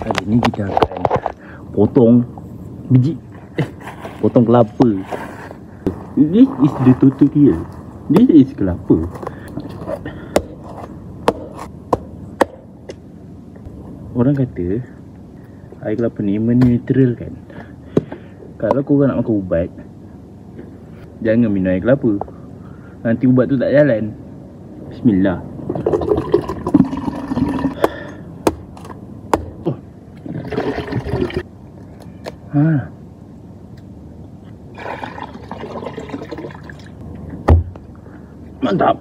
Hari ni kita akan potong biji, potong kelapa. This is the tutorial. This is kelapa. Orang kata air kelapa ni menetralkan. Kalau korang nak makan ubat, jangan minum air kelapa. Nanti ubat tu tak jalan. Bismillah. Oh. Mantap.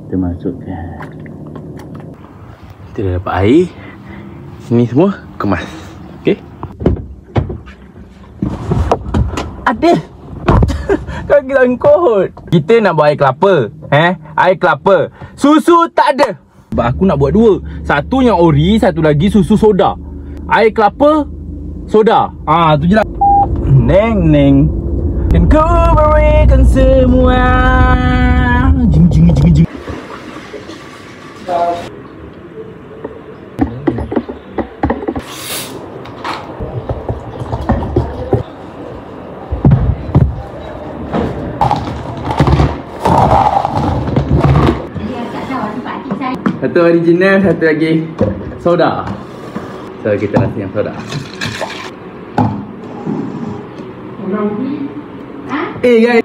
Kita masukkan. Kita dah dapat air. Sini semua kemas. Okey. Ada. Kau gila kot. Kita nak buat air kelapa. Air kelapa. Susu tak ada. Sebab aku nak buat dua. Satu yang ori, satu lagi susu soda. Air kelapa, soda. Tu je lah. Neng neng. Kan ku berikan semua. Jing jing jing jing. Satu original, satu lagi soda. So kita rasa yang soda. Guys,